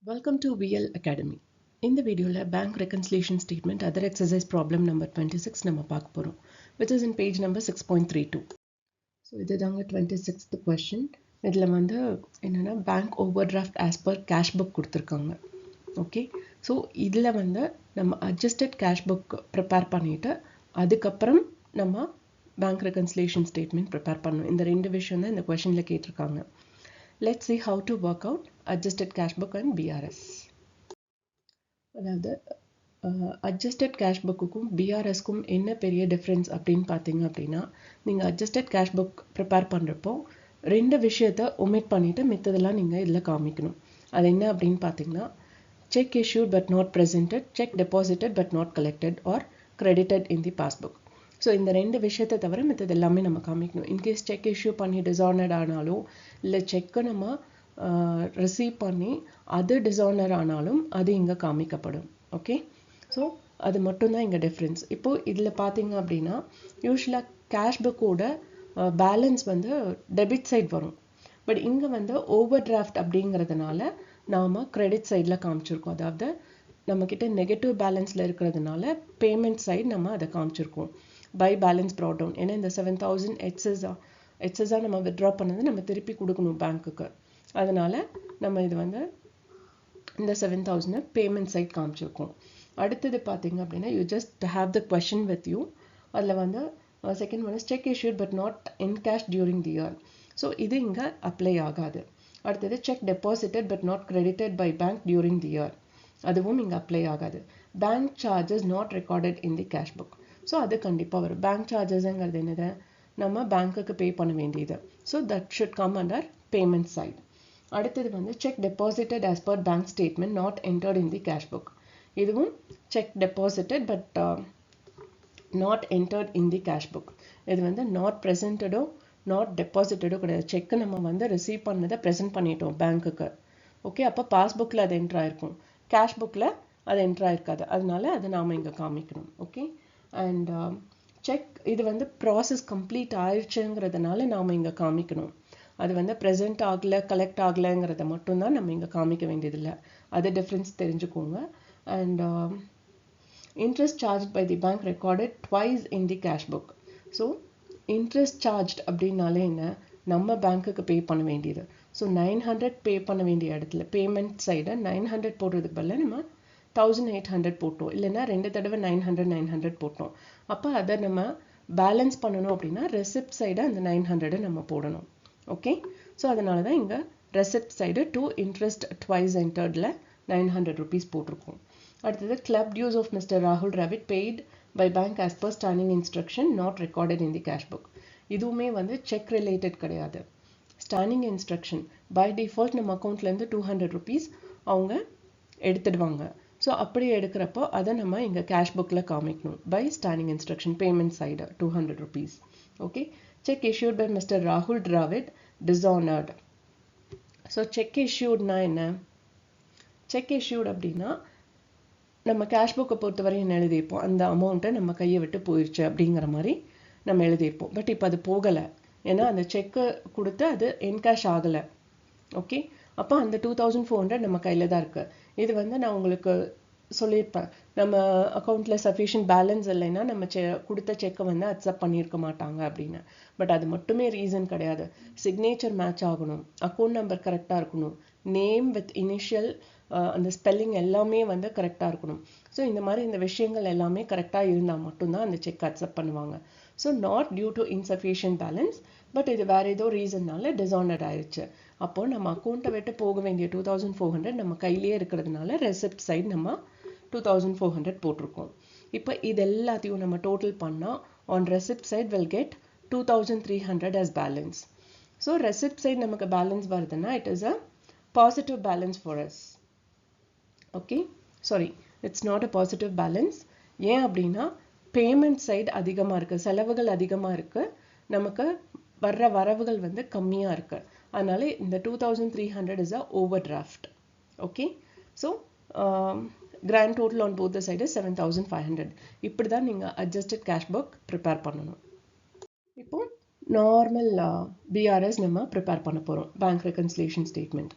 Welcome to VL Academy. இந்த வீடியோல bank reconciliation statement other exercise problem number 26 நம்ம பார்க்க போறோம், which is in page number 6.32. So இதுதாங்க 26th question. இதுல வந்து என்னன்னா bank overdraft as per cash book கொடுத்திருக்காங்க. ஓகே, ஸோ இதில் வந்து நம்ம adjusted cash book ப்ரிப்பேர் பண்ணிட்டு அதுக்கப்புறம் நம்ம bank reconciliation statement ப்ரிப்பேர் பண்ணணும். இந்த ரெண்டு விஷயம் தான் இந்த கொஷனில் கேட்டிருக்காங்க. Let's see how to work out adjusted cash book and BRS. அதாவது adjusted cash bookக்கும் BRSக்கும் என்ன பெரிய டிஃப்ரென்ஸ் அப்படின்னு பார்த்தீங்க அப்படின்னா, நீங்கள் adjusted cash book ப்ரிப்பேர் பண்ணுறப்போ ரெண்டு விஷயத்தை ஒமிட் பண்ணிவிட்டு மித்ததெல்லாம் நீங்கள் இதில் காமிக்கணும். அது என்ன அப்படின்னு பார்த்தீங்கன்னா, check issued but not presented, check deposited but not collected or credited in the passbook. So இந்த ரெண்டு விஷயத்தை தவிர மித்தது எல்லாமே நம்ம காமிக்கணும். இன்கேஸ் செக் இஷ்யூ பண்ணி டிஸானர்ட் ஆனாலும் இல்லை செக்கை நம்ம ரிசீவ் பண்ணி அது டிஸானர் ஆனாலும் அது இங்கே காமிக்கப்படும். ஓகே, ஸோ அது மட்டும்தான் இங்கே டிஃப்ரென்ஸ். இப்போது இதில் பார்த்தீங்க அப்படின்னா யூஸ்வலாக கேஷ் புக்கோட பேலன்ஸ் வந்து டெபிட் சைட் வரும். பட் இங்கே வந்து ஓவர் டிராஃப்ட் அப்படிங்கிறதுனால நாம் கிரெடிட் சைடில் காமிச்சிருக்கோம். அதாவது நம்மக்கிட்ட நெகட்டிவ் பேலன்ஸில் இருக்கிறதுனால பேமெண்ட் சைடு நம்ம அதை காமிச்சிருக்கோம். பை பேலன்ஸ் ப்ராட் டவுன், ஏன்னா இந்த 7,000 எக்ஸஸாக நம்ம வித்ட்ரா பண்ணது நம்ம திருப்பி கொடுக்கணும் பேங்க்குக்கு. அதனால் நம்ம இது வந்து இந்த 7,000 பேமெண்ட் சைட் காமிச்சிருக்கோம். அடுத்தது பார்த்தீங்க அப்படின்னா you just have the question with you. அதில் வந்து second one is cheque issued but not in cash during the year. So இது இங்கே அப்ளை ஆகாது. அடுத்தது cheque deposited but not credited by bank during the year, அதுவும் இங்கே apply ஆகாது. Bank charges not recorded in the cash book, so அது கண்டிப்பாக வரும். பேங்க் சார்ஜஸ்ங்கிறது என்னது, நம்ம பேங்க்குக்கு பே பண்ண வேண்டியது. So that should come under payment side. அடுத்தது வந்து cheque deposited as per bank statement not entered in the cash book, இதுவும் cheque deposited but not entered in the cash book. இது வந்து நாட் ப்ரெசென்டடோ நாட் டெபாசிட்டடோ கிடையாது. செக்கு நம்ம வந்து ரிசீவ் பண்ணதை present பண்ணிட்டோம் பேங்க்குக்கு. ஓகே, அப்போ பாஸ்புக்கில் அது என்ட்ரு ஆயிருக்கும், கேஷ் புக்கில் அது என்ட்ரு ஆயிருக்காது. அதனால அதை நாம் இங்கே காமிக்கணும். ஓகே, அண்ட் செக் இது வந்து ப்ராசஸ் கம்ப்ளீட் ஆயிடுச்சுங்கிறதுனால நாம் இங்கே காமிக்கணும். அது வந்து ப்ரெசென்ட் ஆகலை கலெக்ட் ஆகலைங்கிறத மட்டும்தான் நம்ம இங்கே காமிக்க வேண்டியதில்லை. அது டிஃப்ரென்ஸ் தெரிஞ்சுக்கோங்க. And interest charge by the bank recorded twice in the cash book. So interest charge அப்படின்னாலே என்ன, நம்ம பேங்க்குக்கு பே பண்ண வேண்டியது. ஸோ 900 பே பண்ண வேண்டிய இடத்துல பேமெண்ட் சைடை 900 போடுறதுக்கு பதிலாக நம்ம 1,800 போட்டோம், இல்லைன்னா 2 தடவை 900 போட்டோம். அப்போ அதை நம்ம பேலன்ஸ் பண்ணணும் அப்படின்னா ரெசிப்ட் சைடை அந்த 900 நம்ம போடணும். ஓகே, ஸோ அதனால தான் இங்கே receipt side to interest twice என்டர்டில் 900 rupees போட்டிருக்கோம். அடுத்தது கிளப் டியூஸ் ஆஃப் மிஸ்டர் ராகுல் Dravid paid by bank as per standing instruction not recorded in the cash book. இதுவுமே வந்து செக் ரிலேட்டட் கிடையாது, ஸ்டாண்டிங் இன்ஸ்ட்ரக்ஷன். பை டிஃபால்ட் நம்ம அக்கௌண்ட்லேருந்து 200 rupees அவங்க எடுத்துடுவாங்க. ஸோ அப்படி எடுக்கிறப்போ அதை நம்ம இங்கே கேஷ் புக்கில் காமிக்கணும். By standing instruction payment side 200 rupees. Okay, cheque issued by mister ராகுல் டிராவிட் டிஸானர்ட். ஸோ செக் இஷ்யூட்னா என்ன, செக் இஷ்யூட் அப்படின்னா நம்ம கேஷ் புக்கை பொறுத்தவரை என்ன எழுதியிருப்போம், அந்த அமௌண்ட்டை நம்ம கையை விட்டு போயிடுச்சு அப்படிங்கிற மாதிரி நம்ம எழுதியிருப்போம். பட் இப்போ அது போகலை, ஏன்னா அந்த செக்கு கொடுத்து அது என்கேஷ் ஆகலை. ஓகே, அப்போ அந்த 2,400 நம்ம கையில் தான் இருக்குது. இது வந்து நான் உங்களுக்கு சொல்லியிருப்பேன், நம்ம அக்கௌண்ட்டில் சஃபிஷியன்ட் பேலன்ஸ் இல்லைன்னா நம்ம கொடுத்த செக்கை வந்து அக்செப்ட் பண்ணியிருக்க மாட்டாங்க அப்படின்னு. பட் அது மட்டுமே ரீசன் கிடையாது. சிக்னேச்சர் மேட்ச் ஆகணும், அக்கௌண்ட் நம்பர் கரெக்டாக இருக்கணும், நேம் வித் இனிஷியல் அந்த ஸ்பெல்லிங் எல்லாமே வந்து கரெக்டாக இருக்கணும். ஸோ இந்த மாதிரி இந்த விஷயங்கள் எல்லாமே கரெக்டாக இருந்தால் மட்டும்தான் அந்த செக் அக்செப்ட் பண்ணுவாங்க. So not due to insufficient balance, but இது வேறு ஏதோ ரீசன்னால டிஸானர்ட் ஆயிடுச்சு. அப்போது நம்ம அக்கௌண்ட்டை விட்டு போக வேண்டிய 2,400 நம்ம கையிலேயே இருக்கிறதுனால ரெசிப்ட் சைடு நம்ம 2,400 போட்டிருக்கோம். இப்போ இது எல்லாத்தையும் நம்ம டோட்டல் பண்ணால் on receipt side will get 2,300 as balance. So receipt side நமக்கு பேலன்ஸ் வருதுன்னா it is a positive balance for us. Okay, sorry, it's not a positive balance. ஏன் அப்படின்னா பேமெண்ட் சைடு அதிகமாக இருக்குது, செலவுகள் அதிகமாக இருக்குது, நமக்கு வர்ற வரவுகள் வந்து கம்மியாக இருக்குது. அதனால இந்த 2,300 is a overdraft. Okay, so grand total on both the side 7,500. இப்படி தான் நீங்கள் அட்ஜஸ்டட் கேஷ் புக் ப்ரிப்பேர் பண்ணணும். இப்போது நார்மல் பிஆர்எஸ் நம்ம ப்ரிப்பேர் பண்ண போகிறோம், பேங்க் ரெக்கன்சிலியேஷன் ஸ்டேட்மெண்ட்.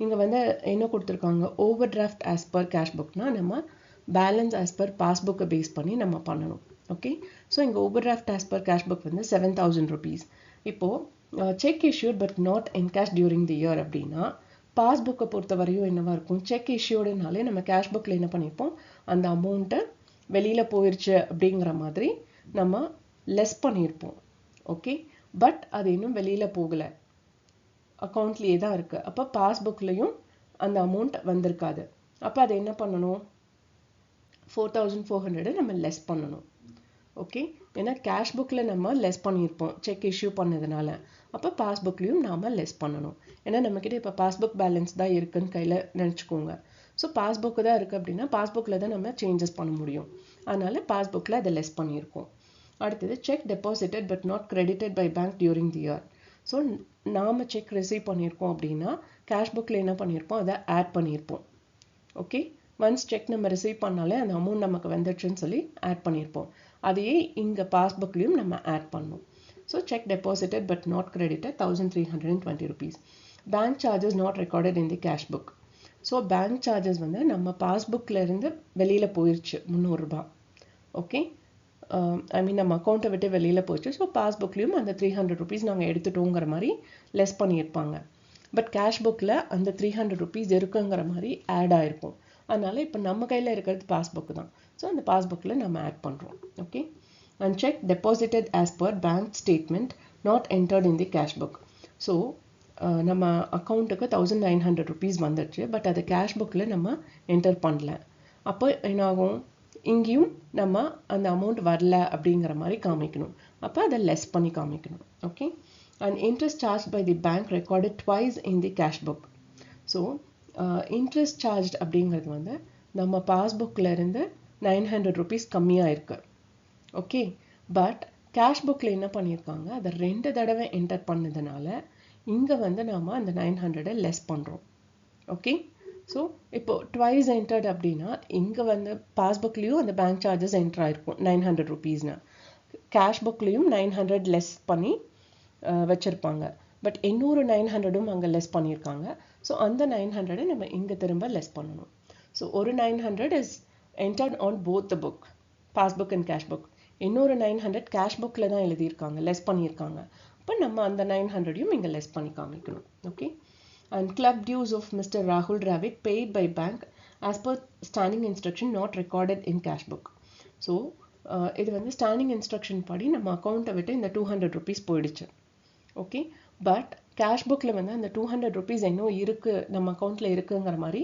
இங்கே வந்து என்ன கொடுத்துருக்காங்க, overdraft as per cash புக்னா நம்ம பேலன்ஸ் ஆஸ் பர் பாஸ்புக்கை பேஸ் பண்ணி நம்ம பண்ணணும். ஓகே, ஸோ இங்கே overdraft as per cash book வந்து 7,000 rupees. இப்போது cheque issued but not encash during the year அப்படின்னா பாஸ்புக்கை பொறுத்த வரையும் என்னவா இருக்கும், செக் இஷ்யூடுனாலே நம்ம கேஷ் புக்கில் என்ன பண்ணியிருப்போம், அந்த அமௌண்ட்டை வெளியில் போயிடுச்சு அப்படிங்கிற மாதிரி நம்ம லெஸ் பண்ணியிருப்போம். ஓகே, பட் அது இன்னும் வெளியில் போகலை, அக்கௌண்ட்லேயே தான் இருக்குது. அப்போ பாஸ்புக்லேயும் அந்த அமௌண்ட் வந்திருக்காது. அப்போ அதை என்ன பண்ணணும், 4,400 நம்ம லெஸ் பண்ணணும். ஓகே, ஏன்னா கேஷ் புக்கில் நம்ம லெஸ் பண்ணியிருப்போம் செக் இஷ்யூ பண்ணதுனால. அப்போ பாஸ்புக்லேயும் நாம் லெஸ் பண்ணணும். ஏன்னா நம்மக்கிட்ட இப்போ பாஸ்புக் பேலன்ஸ் தான் இருக்குன்னு கையில் நினச்சிக்கோங்க. ஸோ பாஸ்புக்கு தான் இருக்குது அப்படின்னா பாஸ்புக்கில் தான் நம்ம சேஞ்சஸ் பண்ண முடியும். அதனால் பாஸ்புக்கில் அதை லெஸ் பண்ணியிருக்கோம். அடுத்தது cheque deposited but not credited by bank during the year. So நாம் செக் ரிசீவ் பண்ணியிருக்கோம் அப்படின்னா கேஷ் புக்கில் என்ன பண்ணியிருப்போம், அதை ஆட் பண்ணியிருப்போம். ஓகே, ஒன்ஸ் செக் நம்ம ரிசீவ் பண்ணாலே அந்த அமௌண்ட் நமக்கு வந்துடுச்சுன்னு சொல்லி ஆட் பண்ணியிருப்போம். அதையே இங்கே பாஸ்புக்லேயும் நம்ம ஆட் பண்ணணும். So check deposited but not credited 1,320 rupees. Bank charges not recorded in the cash book. So bank charges வந்து நம்ம பாஸ்புக்கில் இருந்து வெளியில் போயிடுச்சு 300 ரூபாய். ஓகே, ஐ மீன் நம்ம அக்கௌண்ட்டை விட்டு வெளியில் போயிடுச்சு. ஸோ பாஸ்புக்லேயும் அந்த 300 rupees நாங்கள் எடுத்துட்டோங்கிற மாதிரி லெஸ் பண்ணியிருப்பாங்க. பட் கேஷ் புக்கில் அந்த 300 rupees இருக்குங்கிற மாதிரி ஆட் ஆகிருக்கும். அதனால் இப்போ நம்ம கையில் இருக்கிறது பாஸ்புக்கு தான். ஸோ அந்த பாஸ்புக்கில் நம்ம ஆட் பண்ணுறோம். Okay, and check deposited as per bank statement not entered in the cash book. So நம்ம அக்கௌண்ட்டுக்கு 1,900 rupees வந்துடுச்சு, பட் அதை கேஷ் புக்கில் நம்ம என்டர் பண்ணல. அப்போ என்னாகும், இங்கேயும் நம்ம அந்த அமௌண்ட் வரல அப்படிங்கிற மாதிரி காமிக்கணும். அப்போ அதை லெஸ் பண்ணி காமிக்கணும். Okay, and interest charge by the bank recorded twice in the cash book. So interest charge அப்படிங்கிறது வந்து நம்ம பாஸ்புக்கில் இருந்து 900 rupees கம்மியாக இருக்குது. ஓகே, பட் கேஷ் புக்கில் என்ன பண்ணியிருக்காங்க, அதை 2 தடவை என்டர் பண்ணதுனால இங்கே வந்து நாம் அந்த 900 லெஸ் பண்ணுறோம். ஓகே, ஸோ இப்போது ட்வைஸ் என்டர்ட் அப்படின்னா இங்கே வந்து பாஸ்புக்லேயும் அந்த பேங்க் சார்ஜஸ் என்டர் ஆகிருக்கும் 900 rupeesனா, கேஷ் புக்லேயும் 900 லெஸ் பண்ணி வச்சுருப்பாங்க. பட் இன்னொரு 900ம் அங்கே லெஸ் பண்ணியிருக்காங்க. ஸோ அந்த 900 நம்ம இங்கே திரும்ப லெஸ் பண்ணணும். ஸோ ஒரு 900 is entered on both the book, passbook and cash book. இன்னொரு 900 கேஷ் புக்கில் தான் எழுதியிருக்காங்க, லெஸ் பண்ணியிருக்காங்க. அப்போ நம்ம அந்த 900யும் இங்கே லெஸ் பண்ணி காமிக்கணும். Okay, and club dues of mister ராகுல் Dravid paid by bank as per standing instruction not recorded in cash book. So இது வந்து ஸ்டாண்டிங் இன்ஸ்ட்ரக்ஷன் படி நம்ம அக்கௌண்ட்டை விட்டு இந்த 200 rupees போயிடுச்சு. ஓகே, பட் கேஷ் புக்கில் வந்து அந்த 200 rupees இன்னும் இருக்குது, நம்ம அக்கௌண்ட்டில் இருக்குங்கிற மாதிரி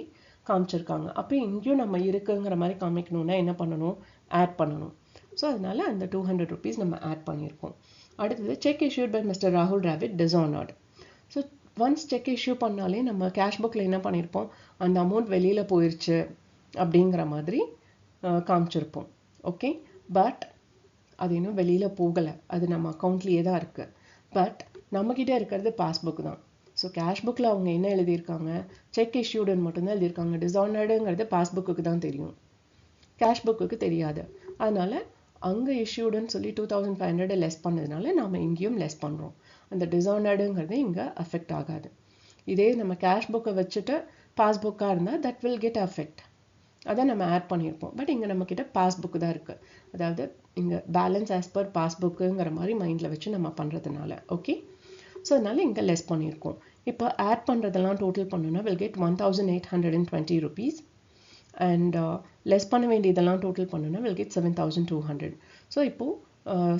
காமிச்சிருக்காங்க. அப்போ இங்கேயும் நம்ம இருக்குங்கிற மாதிரி காமிக்கணும்னா என்ன பண்ணணும், ஆட் பண்ணணும். ஸோ அதனால் அந்த 200 rupees நம்ம ஆட் பண்ணியிருக்கோம். அடுத்தது செக் இஷ்யூட் பை மிஸ்டர் ராகுல் Dravid dishonoured. So once cheque issue பண்ணாலே நம்ம கேஷ் புக்கில் என்ன பண்ணியிருப்போம், அந்த அமௌண்ட் வெளியில் போயிடுச்சு அப்படிங்கிற மாதிரி காமிச்சிருப்போம். ஓகே, பட் அது இன்னும் வெளியில் போகலை, அது நம்ம அக்கௌண்ட்லேயே தான் இருக்குது. பட் நம்மக்கிட்ட இருக்கிறது பாஸ்புக் தான். ஸோ கேஷ் புக்கில் அவங்க என்ன எழுதியிருக்காங்க, செக் இஷ்யூடுன்னு மட்டும்தான் எழுதியிருக்காங்க. டிஸானர்டுங்கிறது பாஸ்புக்கு தான் தெரியும், கேஷ் புக்கு தெரியாது. அதனால் அங்கே இஷ்யூடுன்னு சொல்லி 2,500 லெஸ் பண்ணதுனால நாம் இங்கேயும் லெஸ் பண்ணுறோம். அந்த டிஸானர்டுங்கிறது இங்கே அஃபெக்ட் ஆகாது. இதே நம்ம கேஷ் புக்கை வச்சுட்டு பாஸ்புக்காக இருந்தால் தட் வில் கெட் அஃபெக்ட். அதை நம்ம ஆட் பண்ணியிருப்போம். பட் இங்கே நம்மக்கிட்ட பாஸ்புக்கு தான் இருக்குது. அதாவது இங்கே பேலன்ஸ் ஆஸ் பர் பாஸ்புக்குங்கிற மாதிரி மைண்டில் வச்சு நம்ம பண்ணுறதுனால. ஓகே, ஸோ அதனால் இங்கே லெஸ் பண்ணியிருக்கோம். இப்போ ஆட் பண்ணுறதெல்லாம் டோட்டல் பண்ணோன்னா will get 1,820 rupees. And less பண்ண வேண்டியதெல்லாம் டோட்டல் பண்ணோன்னா வில் கெட் 7,200. ஸோ இப்போது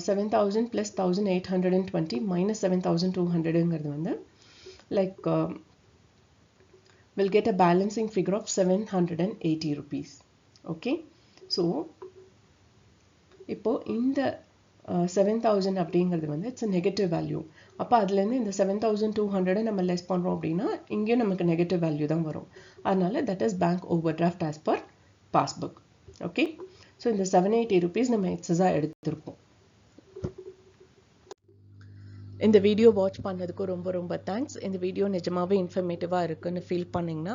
7,000 + 1,820 - 7,200ங்கிறது வந்து like will get a balancing figure of 780 rupees. Okay, so இப்போ இந்த 7,000 அப்படிங்கிறது வந்து இட்ஸ் நெகட்டிவ் வேல்யூ. அப்போ அதுலேருந்து இந்த 7,200 நம்ம லெஸ் பண்ணுறோம் அப்படின்னா இங்கேயும் நமக்கு நெகட்டிவ் வேல்யூ தான் வரும். அதனால that is bank over draft as per passbook. Okay, so இந்த 780 rupees நம்ம எக்ஸஸாக எடுத்திருப்போம். இந்த வீடியோ வாட்ச் பண்ணதுக்கு ரொம்ப ரொம்ப தேங்க்ஸ். இந்த வீடியோ நிஜமாவே இன்ஃபர்மேட்டிவாக இருக்குன்னு ஃபீல் பண்ணிங்கன்னா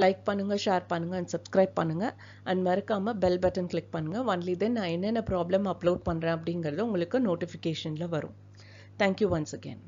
லைக் பண்ணுங்கள், ஷேர் பண்ணுங்கள் அண்ட் சப்ஸ்கிரைப் பண்ணுங்கள். அண்ட் மறக்காமல் பெல் பட்டன் கிளிக் பண்ணுங்கள். ஒன்லி தென் நான் என்னென்ன ப்ராப்ளம் அப்லோட் பண்ணுறேன் அப்படிங்கிறது உங்களுக்கு நோட்டிஃபிகேஷனில் வரும். Thank you once again.